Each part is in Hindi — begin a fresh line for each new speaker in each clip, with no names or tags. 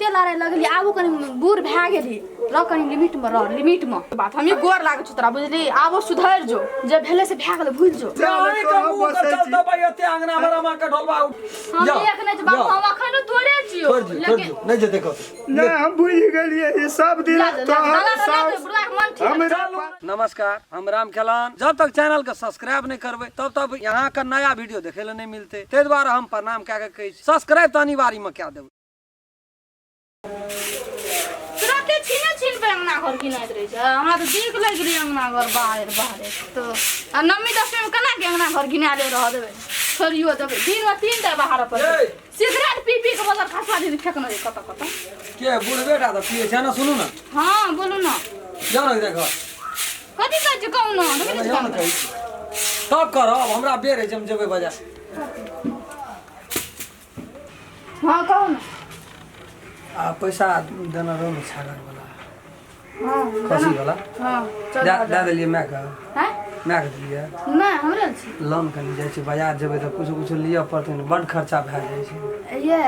कते लड़ाई लगली आबू कनी बूढ़ भए गेली र कनी लिमिट में रह लिमिट में बात हमी गोर लागे छ तोरा बुझली आबो सुधर जो जे भेले से भए गेल भूल जो
चलता भाई एते अंगना में रमा के ढोलबा
हम एक नै बाप हम अखन तोरे छियो
लेकिन नहीं जे देखो
नहीं हम भूल गए ये सब दिन
नमस्कार हम राम खेलान जब तक चैनल के सब्सक्राइब नहीं करबे तब तक यहाँ का नया वीडियो देखे ले नहीं मिलते ते द्वारा हम प्रणाम क्या कहे सब्सक्राइब तो अनिवार्य में क्या देब
तुरते छीन पे अंगना घर किनाइत रहे छ हमरा तो देख लग रही अंगना घर बाहर तो आ नम्मी 10 में कना के अंगना घर किनारे रह देबे छोरियो देबे दिन में 3 टा बाहर पर सिगरेट पी के बदल खसवा दी फेकन रे कत
के बूढ़ बेटा तो पिए छ ना सुनू ना
हां बोलू ना
जानो देखो
कथि कहै छ कहू ना
सब करो हमरा बेर है जम जेबे बाजार
हां कहू ना
आ पैसा देना रहो ना छागर वाला
हां
खसी वाला
हां
दे देलिए मैं का
हैं
मैं का दिलिए
ना हमरे छी
लोन कनी जाय छै बाजार जेबे त कुछ लिया पड़ते न बड खर्चा भए जाय छै
ये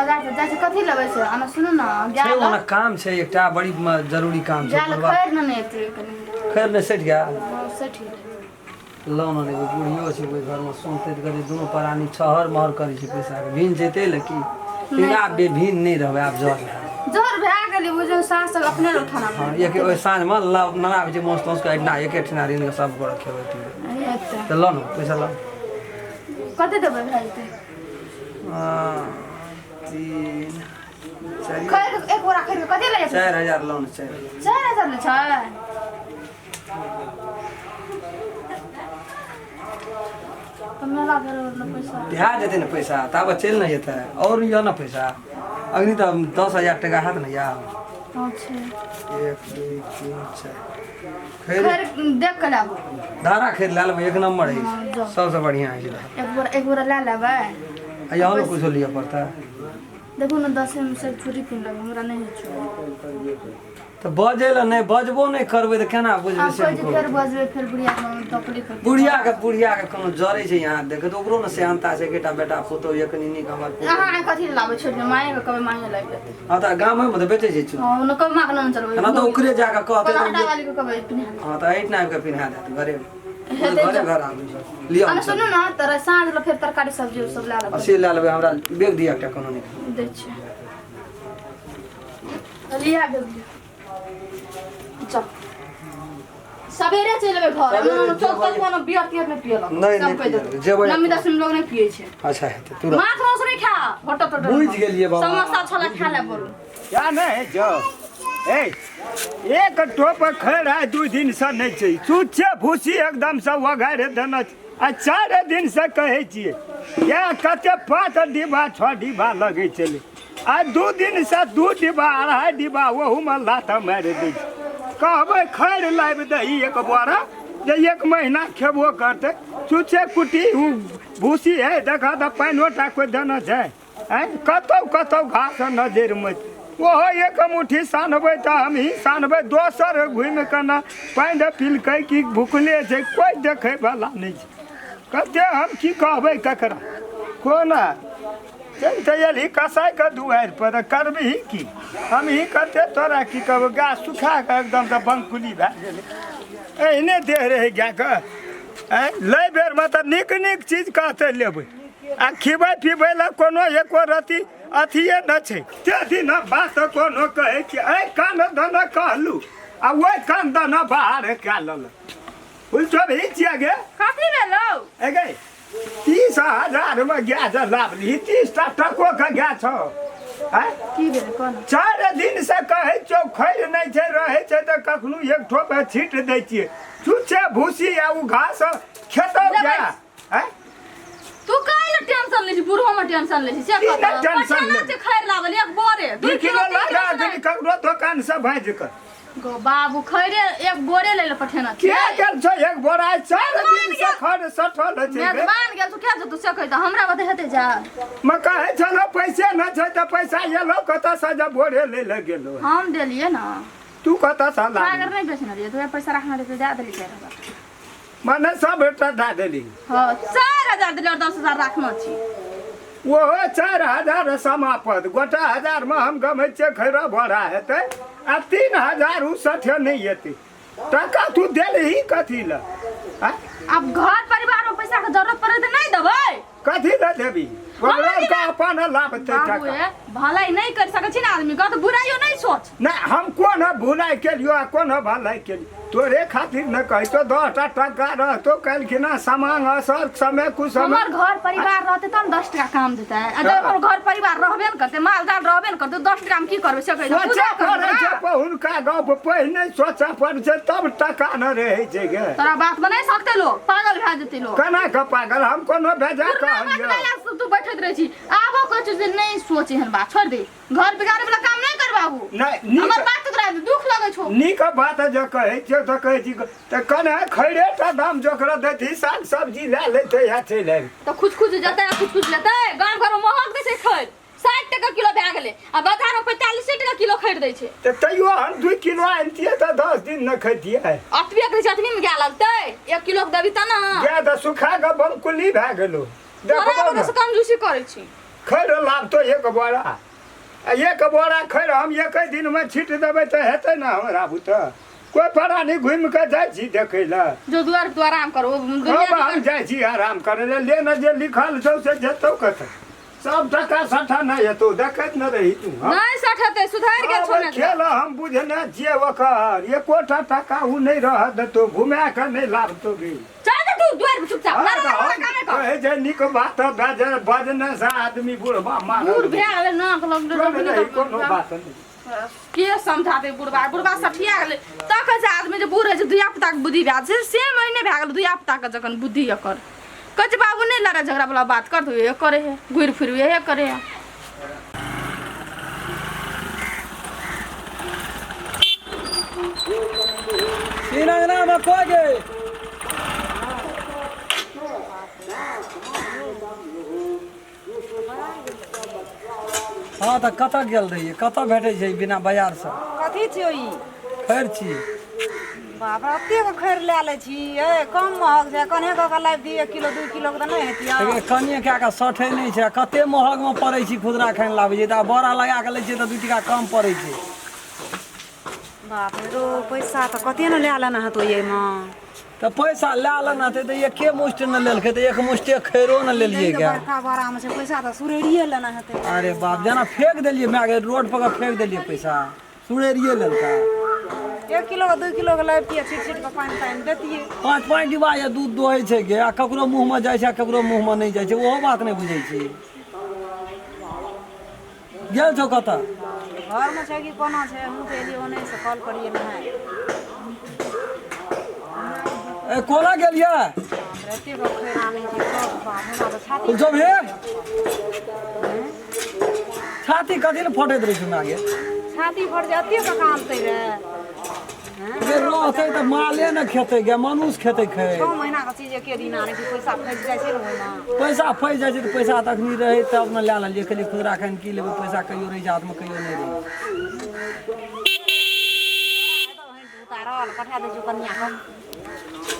बाजार से जाय छै कथि लेबै छै आना सुनु ना
छै ओना काम छै एकटा बड़ी जरूरी काम छै
जाल खैर न नै एते कनी
खैर ने सेट गया
सेठ
लोन ने बुढ़ियो छै ओइ घर में सुनते गरे दोनों प्राणी छहर महर करै छै पैसा के भीन जेते लेकिन बिना भीन नहीं रहबे आब जर
भए गेली बुझो सास सब अपने उठाना
हां एक ओइ साँझ में नना जे मस्त मस्त के ना एक ठना ऋण सब को रखेबे त लोन पैसा लो
कते देबै भाई ते
हां 3 4
खैर एक बोरा खैर कते ले
4000 लोन
4000 ले छै मेला घर न पैसा
ध्या जेते न पैसा तब चल न जेते और यो न पैसा अग्नि त 10000 टका हाथ न या
अच्छा
1 2 3 4
खैर देख के लाबो
धारा खैर ले लेबे एक नंबर है सबसे बढ़िया है
एक बोरा ले लेबै
यहाँ न कुछ लिया पड़ता
देखो न 10 में से चोरी पिन लग हमरा नहीं छ
तो बजेला नहीं बजबो नहीं करबे त केना बुझबे से
फिर बजबे फिर बुढ़िया
के कोनो जरे छै यहाँ देखे तो ओकरो न सेहनता छै केटा बेटा फोटो एक निनी के हमर
हां कथि लाबे छोड़ माये के कबे माये लाग देते
हां त गांव में त बेचे छै
हां न कबे माक न चलबे
ना तो ओकरे जाके कहते
पलाटा वाली को कबे पिन्हा
हां त एट नाम के पिन्हा देत घरे घर आबे लिया
अन सुनु न तोरा साँझ ल फिर तरकारी सब्जी सब ला लेबे
असी ला लेबे हमरा बेग दिया एकटा कोनो नहीं
दे छै लिया दे चल सवेरे चलबे घर न चौक तक कोनो बियर तियर नहीं पियला
नहीं जेबे
नम्मी 10 लोग नहीं पिए छै
अच्छा है तू
माछ मांस नहीं खा हट हट
बुझ गेलिए बाबा
समोसा छोला खा ले बोल
क्या नहीं जो ए एक टोप खैर है 2 दिन से नहीं छै छुच्छे भूसी एकदम से वगारे देना आ 4 दिन से कहै छिए या कते 5 डिब्बा 6 डिब्बा लगे चले आ 2 दिन से 2 डिब्बा 2.5 डिब्बा वहू में लाता मार दे कहबै खैर लाइब दही एक बोरा जे 1 महीना खेबो करते छुच्छे कुटी भूसी है देखा त पानिओ टा कोई देना छै कतौ घास नजर में ओहो एक मुट्ठी सानबै त हम ही सानबै दोसर घुमि के न पानि पिलकै कि भुखले छै कोई देखै वाला नहीं छै कते हम की कहबै ककरा कोना चल कसाई के दुआर पर करबही की हम ही कते तोरा की कहब गाछ सुखा के एकदम से बंकुली भए गेलै एहने देह रहे गा के लै बेर में त नीक चीज कहते लेबै आ खिबै पिबै ला कोनो एको रति अथिए न छै ते दिन बात कोनो कहै कि ए कान दन कहलू आ ओइ कान दन बाहर कए लल बुझो भी छियै गे
कथि लेलो
ए गे 30,000 में गैस लावली 30 टको के गैस छौ
की भेल कोन
4 दिन से कहै छौ खैर नहीं छै रहै छै त कखनो एक ठोप छीट दै छियै छुच्छे भूसी आ उ घास खेतौ गया
तू काहे टेंशन ले छी बुढ़ो में टेंशन ले छी से कत
टेंशन ले
छै खैर लावल एक बोरे
2 किलो लगा दे ककरो दुकान से भाज कर
गो बाबू खैरे एक बोरे ले ले पठेना
के गेल छ एक बोरा 4 दिन से खर सठल छै
मेजबान गेल तू क्या जतू से कहै त हमरा बते हेते जा
म कहै छलो पैसे न छै त पैसा एलो कत से जब बोरे ले ले गेलो
हम देलिए ना
तू कत से ला
अगर नहीं बेचना दिए तो पैसा रखना दे दे देली 4000
मने सब बेटा दा देली
हां 4000 दिले और 10000 रखना छी
ओहो 4,000 समापत गोटा 1000 में हम गमे छियै खैरा भरा हेतै आ 3,000 उ 60 नहीं हेतै टका तू देलही कथी ला
अब घर परिवार में पैसा के जरूरत पड़े तो नहीं देबै
कथी ला देबी परिवार का अपन लाभ ते
बाबू
टका
भलाई नहीं कर सकै छी ना आदमी का तो बुराइयो नहीं सोच
नहीं हम कोन भुलाई केलियो आ कोन भलाई केलियो तोरे खातिर न कहि तो 10 टका रहतो कल कि ना सामान असर समय कुछ समय
हमार घर परिवार रहते तब 10 टका काम देता है अगर हमर घर परिवार रहबे न करते माल जाल रहबे न करते 10 टका में की करबे सकै छ
सोचा पड़ै छै हुनका गाँव पहिने सोचा पड़ै छै तब टका न रहै छै गे
तोरा बात में नहीं सकते लोग पागल भए जेते लोग
केना के पागल हम कोनो भेजा कहलियो
तू बैठत रहे छी आबो कहै छै जे नहीं सोच एहन बात छोड़ दे घर बिगाड़े वाला काम नहीं कर बाबू
नहीं
हमर बात तोरा दुख लगै छौ
नीक बात जे कहै छै त कहै छी त कने खैरे टा दाम जोकरा देती साग सब्जी ले लेते या चलि
तो कुछ जतै कुछ लेतै गांव घर में महग दै छै खैर 60 टका किलो भए गेलै आ बाजार में 45 टका किलो खरीद दै छै
त तैयो हम 2 किलो आनतिए त 10 दिन न खैतिए
अतबे के जतबी में गाय लगतै 1 किलो के देबी त ना
गाय त सुखा के बंकुली भए गेलो
तोरा बड़ा से कंजूसी करै छी
खैर लाभ तो एक बोरा खैर हम एक दिन में छीट देबै त हेतै ना हमरा बुत कोई प्राणी घूम के जाइ छी देखै ला
जो दुआर तू आराम करो
अब हम जाइ छी आराम करे ले लेना जे लिखल छौ से जेतौ कत सब टका सठा नहीं हेतौ देखैत न रही तू
नहीं सठते सुधार के छोड़
खेल हम बुझने छियै ओकर एकोटा टका उ नहीं रह देतौ घुमा के नहीं लाभतो गे
चल तू दुआर चुपचाप ना काम कर
कहे जे निक बात बजने से आदमी बुढ़वा मार
बूढ़ भए गेलै नाक लग
कोनो बात नहीं
के समझाते बुढ़वा सठिया गेलै तक जे आदमी जे बूढ़ है जे दुया पुता के बुद्धि भए छै से महीने भए गेल दुया पुता के जखन बुद्धि एकर कच बाबू नहीं लड़ा झगड़ा वाला बात कर दो ये करे है घुर फिर ये करे है
सीना में कोई गे हाँ तो कत गेल रहिए कत भेटे छै बिना बाजार से
कथी छियो ई
खैर छी
बाप रे ओते के खैर ले ले छी ए कम महग छै कने के लाइव दी 1 किलो 2 किलो के त नहीं हेतिया
कनिए कए के सठे नहीं छै कते महग में पड़ै छी खुदरा खान लाबै छै त बड़ा लगा के लै छै त 2 टका कम पड़ै छै
बाप रे रो पैसा त कते न ले लेना हतो ये में
त पैसा ले लेना त एके मुष्ट न लेलकै त एक मुष्टे खैरो न लेलिए गे
बड़का बड़ा में से पैसा त सुरेड़िए लेना हते
अरे बाप जना फेंक देलिए मैं रोड पर फेंक देलिए पैसा सुरेड़िए लेलका
1 किलो 2 किलो के लाइव छीट के पानी देतिए
5 डिब्बा या दूध दोहै छै गे आ ककरो मुंह में जाइ छै ककरो मुंह में नहीं जाइ छै ओहो बात नहीं बुझै छी गेल छौ कत
घर में छै कि कोना छै हम के लिए ओने से कॉल करिए ना
ए कोना गेलिए
रहते को खैर आने छै सब बाप हमरा त छाती
जब हे छाती कथी ले फटैत रहै छै मागे
छाती फट जाती का काम तै रे
गे रहतै त माले न खेतै गे मनुष्य खेतै खै
6 महीना के चीज एके दिन आने छै पैसा फंस जाइ छै रे ओइमे
पैसा फंस जाइ छै त पैसा तखनी रहै तब न लै लेलिए खाली खुदरा खान की लेबै पैसा कहियो रहि जात में कहियो नहीं रही
उतारल पठा दे जो कन्या हम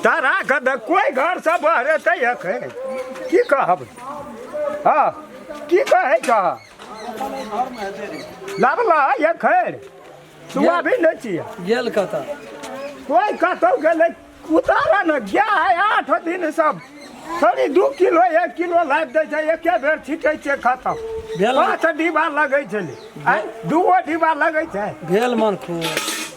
तारा कद कोई घर से बहरे तै है की कहब हां की कहै छ लाभला ये खैर सुआ भी नहीं छियै
गेल कत
कोई कतौ गेलै उतारा न गया है 8 दिन सब थोड़ी 2 किलो 1 किलो लाइव दै छै एके बेर छिटै छै खतम
भेल
5 डिब्बा लगै छलै आ 2 डिब्बा लगै छै
भेल मन खूब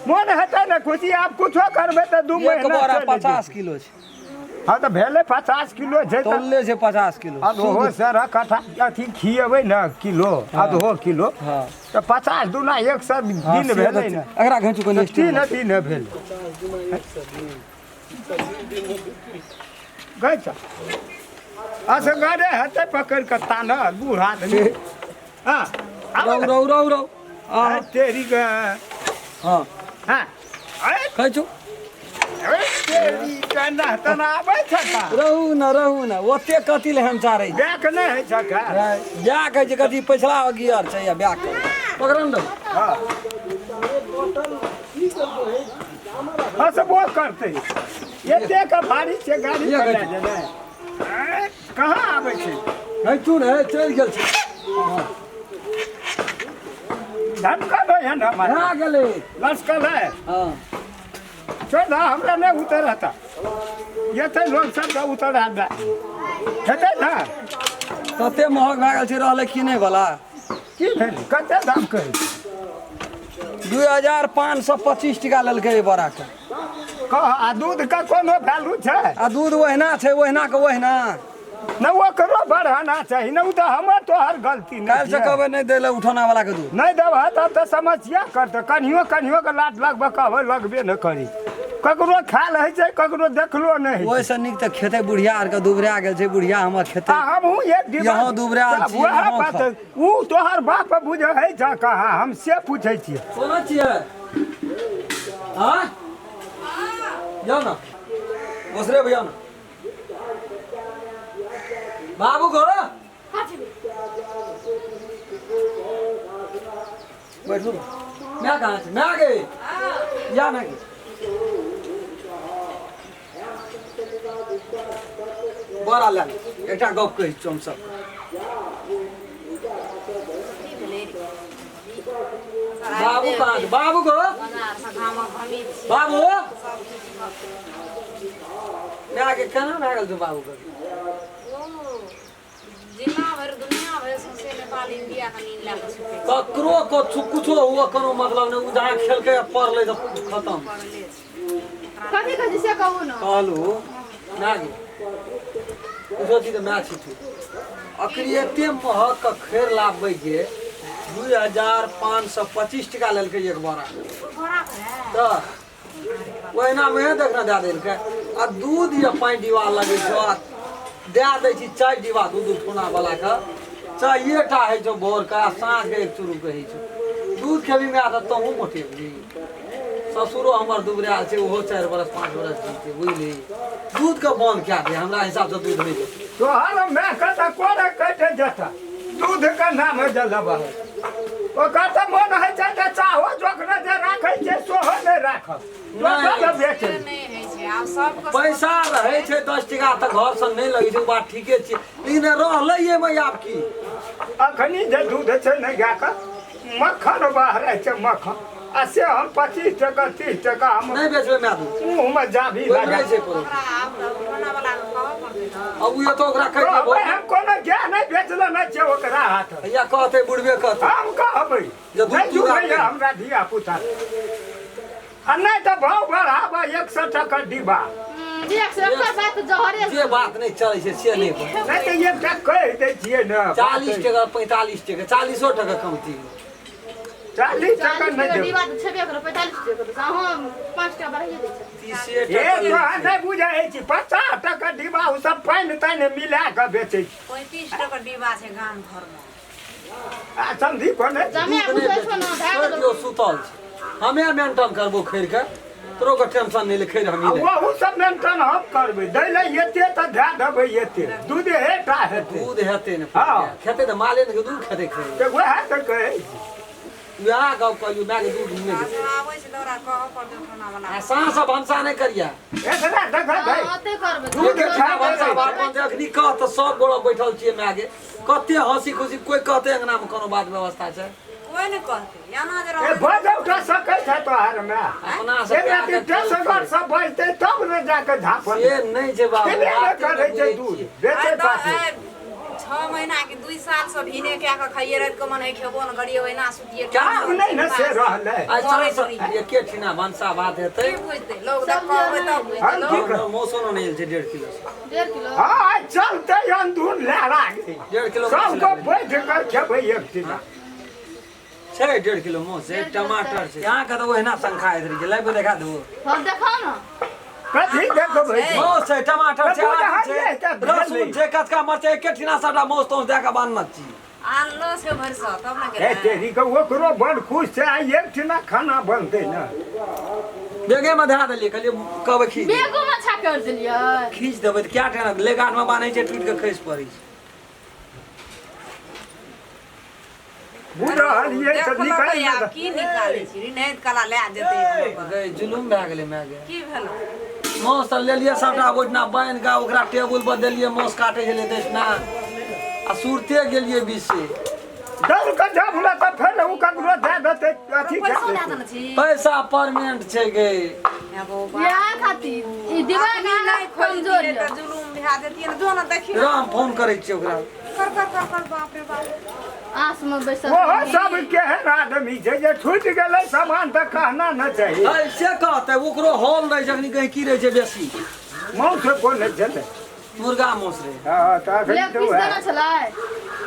मोन हेतै न खुशी आप कुछो करबै त 2
एक
महीना
बोरा 50 किलो छै
हाँ तो भेले 50 किलो छै
तोले छै 50 किलो
अधो सर कट्ठा अथी खिएबै न किलो अधो किलो
हाँ
तो 50 दूना 100 दिन भेलै न
एकरा घंचू को नेक्स्ट
तीन दिन भेल गै छ असगरे हेतै पकड़ के ताना बूढ़ा आदमी हाँ
रौ
आ तेरी के
हाँ
हाँ
कहै छु
तेरी के ना तना आबै छ का
रहू न ओते कथी ले हम चारै
बैक नहि होइ छ का
ब्याह कहै छै कथी पछला गियर छै या ब्याह कर पकड़न दो
हाँ हसबो करतै एते के भारी छै गाड़ी
ये
चला
कहै छै।
जेबै कहाँ आबै छै
है चुन है चल गेल छै
धमकल है ना हमारा
भए गेलै
लश्कर है
हां
छोड़ दा हमरा नहीं उतरता ये थे लोग सब का उतर आदा हेतै ना
कते महग भए गेल छै रहलै किनै वाला
की भेल कते दाम कहै
2525 टका लेलकै एहि बड़ा के
कह आ दूध का कोनो वैल्यू छै
आ दूध ओहिना छै ओहिना के ओहिना
न ओकरो बढ़ाना चाहिए न उ तो हमर तोहर गलती नहीं
काल्हि से कहबै नहीं दै ले उठौना वाला के दूध
नहीं देबह तब तो समस्या करते कनियो के लाट लगबे कहबै लगबे न करी ककरो खायल है छै ककरो देखलो नहीं
ओहि से नीक तऽ खेतै बुढ़िया आर के दुबरा गेल छै बुढ़िया हमर खेतै
हमहूँ एक डिब्बा
यहाँ दुबरायल छी,
वएह
यहाँ
बात
खा।
उ तोहर बाप बुझे है जा कहाँ हम से पूछे छियै
सुनै छियै हाँ जाओ ना दूसरे भैया ना बाबू को बैठू मैं कहाँ से मैं आ गई या मैं बड़ा लाल एकटा गप कही हम सब बाबू कहाँ छै? बाबू को बाबू मैं आगे केना भए गेल तू बाबू के
जिला भर दुनिया भर सौंसे नेपाल इंडिया का नींद लागे छै
ककरो कुछो हुआ कोनो मतलब नहीं उधार खेलके पढ़ले तो खत्म
कथी कथी से कहू न
कहलू नागी कुछो चीज मैच छी अखरी एते महग का खेर लाबे के 2525 टका लेलकै एक बार तो ओहिना में देखना दे देलकै आ दूध या 5 डिब्बा लगे छ दे दै छी 4 डिब्बा दूध उठौना वाला के चाहिए टा है जो भोर का साँझ के एक चुरू कहै छै दूध के भी मैं तो हूँ मोटे ससुरो हमर दुबरायल छै ओहो 4 बरस 5 बरस जीते बुझली दूध के बंद क्या दे हमरा हिसाब से दूध नहीं देते
तोहर मैं कता कोरे कटे जता दूध का नाम है जलबा ओ कता मन है छै त चाहो जोखना जे राखै छै सोहो नहीं राख लोकल बेचे
नहीं है छै आब सब के
पैसा रहे छै 10 टका तक घर से नहीं लगे छै बात ठीके छै लेकिन रहलै ये मैं आप की
अखनी जे दूध छै नहीं गा का मक्खन बाहर छै मक्खन आ से हम 25 टका 30 टका हम
नहीं बेचबे मैं दूध
मुंह में जाभी
कोई
लगा
नहीं छै परो
आब उठौना वाला के कहब पड़तै न
अब ये तो ओकरा कह
कहबै
देबो
हम कोनो ज्ञान नहीं बेचलो नहीं छै ओकरा हाथ
या कहते बुढ़बे कहते
हम कहबै
जे दूध
नहीं
चूड़ा
जुड़ैया हमरा धिया पुता आ नहीं तो भाव बढ़ाबा 100 टका डिब्बा
एक से एक बात जहरे
जे बात नहीं चले छै से नहीं बोल।
नहीं तो एक टका कह दै छियै न
40 टका 45 टका 40 टका कमती
40 टका नहीं देब
डिब्बा तऽ छेबे करो 45 टका तऽ अहाँ 5 टका बढ़ाइए दै छै
30
ए तो नहीं बुझै छी 50 टका डिब्बा उ सब पानि तानि मिला के बेचै छी
35 टका डिब्बा छै गाम घर में
आ समझी कोने
जमे बुझै छौ न धागा
जो सुतल छै हमे मेंटेन करबो खैर के तोरो के टेंशन नहीं ले खैर हम ही
वहू सब मेंटेन हम करबै दै ले एते त ध्यान देबै एते दूध हेटा हेतै
दूध हेते ने
हाँ।
खेते त माले ने दूध खेते खैर
तो वह त कहै छी
यहाँ गाँव कहलियो मैं के दूध नहीं दे
आबै छै दौरा कहब पड़तै उठौना वाला
आ सांस भंसा नहीं करिया
एकरा देखा दे
अते करबै
दूध
एक
खा
भंसा
दे
बात में अखनी कह त सब गोड़ा बैठल छिए मैं आगे कते हंसी खुशी कोई कहते अंगना में कोनो बात व्यवस्था छै
कोई नहीं कहतै याना जे
ए
रहबै
बजौ त सकै छै तोहार में
अपना
ए
से
राति टेसगर सब बजतै तब न जाके झापल
ये नहीं छै बाबू
केबे न करै छै दूध बेचै पाछे
6 महीना के 2 साल से भिने क्या के खाइए रात को मन है खेबो न गड़िए ओइना सुतिए
काम नहीं न से रहलै
अच्छा एके ठिना भंसा बात हेतै
की बुझतै लोग देख कहबै तब बुझतै
हम की
लोग
मौसम नहीं छै 1.5 किलो
1.5 किलो
हाँ चलते अंधुन लहरा गई
1.5 किलो
सबको बैठ कर खेबै एक दिन
छै 1.5 किलो मौस है टमाटर छै यहाँ का तो ओहिना संखा इधर के लाइव देखा दो
हम देखाओ न
कथी देखबै
मौस है टमाटर छै
तो
आलू
जहाँ
छै
ये क्या भेलै?
लहसुन छै कचका मरचाई एके ठिना सबटा मौस तौस दे के बान्हना छी
आनलो से भरसा तब ना
ए
के
तेरी को ओकरो बड़ खुश छै आ एक ठिना खाना बनतै न
बेगे में धरा देलिए कहलिए कहबै खींच दे।
बेगो में छा कर देलियै
खींच देबै त क्या ठेना लेगाट में बान्है छै टूट के खसि पड़ै छै
बुढ़ल ये
देख
सब
लो
निकाल
यार की निकालै छी नहीं कला ले जेतै
गए जुलुम भए गेलै मैं गे
की भेल
मौस तऽ लेलिए सबटा ओहिना बान्हि के ओकरा टेबुल पर देलिए मौस काटै छलै देसना आ सुरते गेलिए 20 से।
दल का जाबुला त फेर उ ककरो दे देते अथी
पैसा
के
दे देना छी
पैसा परमेंट छै गे।
या खातिर ई दिमाग नहीं कमजोर
त
है।
जुलुम बिहा देतिए न जो न देखियो
राम फोन करै छियै ओकरा।
कर बाप रे बाप
आस में बैसल
वो सब केहन आदमी छै जे छूट गेलै सामान त कहना न चाही।
ऐसे कहते ओकरो हॉल नहीं जखनी कहीं की रहे छै बेसी
मौत से बोले चले
मुर्गा मौस रे।
हां त
ले
अखन तो
पीस देना चलाए।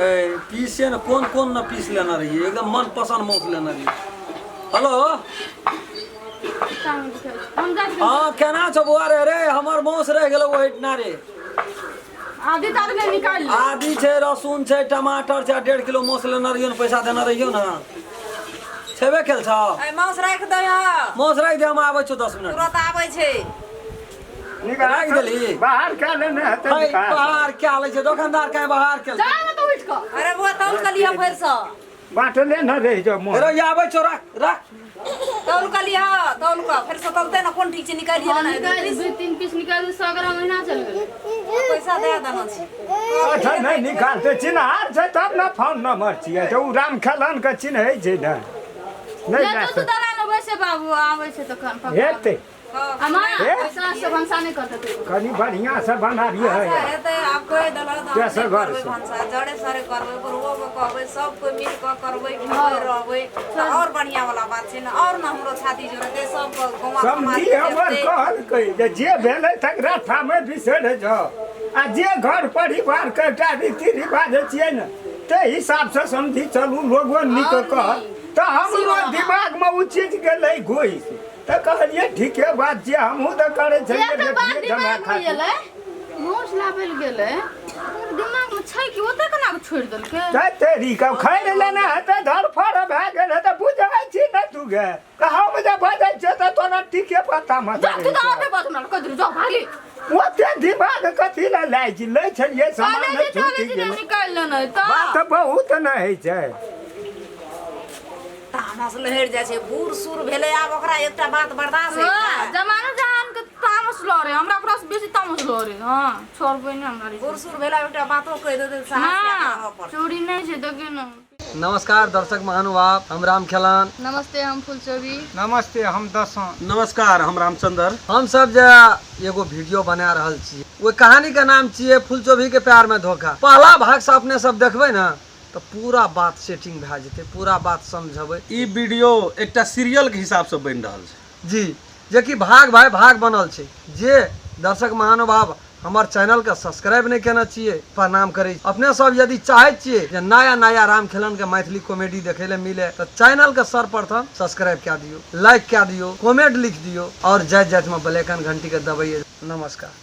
ए पीसे न कौन न पीस लेना रहिए एकदम मन पसंद मौस लेना रहिए। हेलो
हम जा
हाँ केना छो बुआ रे हमर मौस रह गेलो वो इतना रे।
आधी तार के निकाल ले।
आदि छै लहसुन छै टमाटर छै 1.5 किलो मौस लेना रहियो न पैसा देना रहियो ना छेबे खेल छ
ए माउस राख दे
मौस राख दे हम आबै छौ 10 मिनट
तुरंत आबै छै
निकाल
राख देली
बाहर का लेने हते
भाई बाहर क्या ले छै दुकानदार कहीं बाहर के
जा ना तो उठ के।
अरे बुआ तौल के लिया फेर से
बाटले न रह जो मोह
रे आबै छौ रख
तौल के लिया तौल के फेर से तौलते न कोन ठीक से निकालिए
हाँ,
ना
निकाल 2-3 पीस निकाल 100 ग्राम महीना चल गए।
पैसा दे देना छी
अच्छा नहीं निकालते चिन्हार छै तब न फोन नंबर छियै त उ राम खलन के चिन्है छै न नहीं
ले
जा
तो दला लेबै से बाबू आबै छै त खान पका।
हेते
अमा पैसा से भंसा नहीं करते तू।
कनी बढ़िया से बनाबिए
अच्छा
है
हेते आप कह दला त
कैसे घर से?
भंसा जड़े सारे करबै गुरुओ के कहबै सब कोई मिल के करबै खबै रहबै त और बढ़िया वाला बात छै न और न हमरो छाती जोड़ते सब गमा
समझी हमर कहल जे भेलै तकरा ठामे बिसर जो आ जे घर परिवार के एकटा रीति रिवाज छियै न ते हिसाब से समझी चलू लोगो नीक कह त हमरो दिमाग में उ चीज गेलै घुइस त कहलिए ठीके बात छै हमहू त करे छै
एक बार
देखिए जमा
दिमाग में
खातिर
गेलै मोस लाबल गेलै तोर दिमाग में छै कि ओते केना के छोड़ देलकै।
त तेरी का खैर लेना है त धड़फड़ भए गेल है त बुझै छी न तू गे हम जे बजै छै त तोरा ठीके पता मत
जा तू तो आबे बात हमरा कदर जा भाली।
ओते दिमाग कथी ला लै छी लै छलिए सामान
काले जे
छूटि
चले
गेलै
निकाल लेना त
बात बहुत न होइ छै
तामस लहर जाय छै बूढ़ सूर भेलै आब ओकरा एकटा बात बर्दाश्त है
जमाना जहान के तामस लरे हमरा ओकरा से बेसी तामस लरे। हां छोड़बै नै हमरा
बूढ़ सूर भेला एकटा बातो कह देते साहस
ना चोरी नहीं छै देखे ना।
नमस्कार दर्शक महानुभाव हम राम खेलान।
नमस्ते हम फुलचोबी।
नमस्ते हम दसन
नमस्कार हम रामचंद्र।
हम सब जे एगो वीडियो बना रहल छी वो कहानी के नाम छियै फुलचोभी के प्यार में धोखा। पहला भाग से अपने सब देखबै ना तो पूरा बात सेटिंग भए जेतै पूरा बात समझबै।
ई वीडियो एकटा सीरियल के हिसाब से बन रहल छै
जी जे कि भाग भाई भाग बनल छै। जे दर्शक महानुभाव हमर चैनल के सब्सक्राइब नहीं केना छियै प्रणाम करै छी। अपने सब यदि चाहै छियै जे नया नया राम खेलन के मैथिली कॉमेडी देखे ले मिले तो चैनल के सर्वप्रथम सब्सक्राइब कए दियो लाइक कए दियो कमेंट लिख दियो और जाइत जाइत में बेलैकन घंटी के दबाइए। नमस्कार।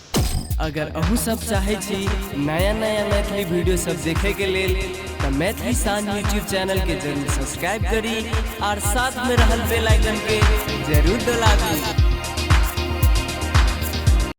अगर अहू सब चाहे छी नया नया मैथिली वीडियो सब देखे के लेल तो मैथिली शान यूट्यूब चैनल के जरूर सब्सक्राइब करी और साथ में रहल बेल आइकन के जरूर दबा दी।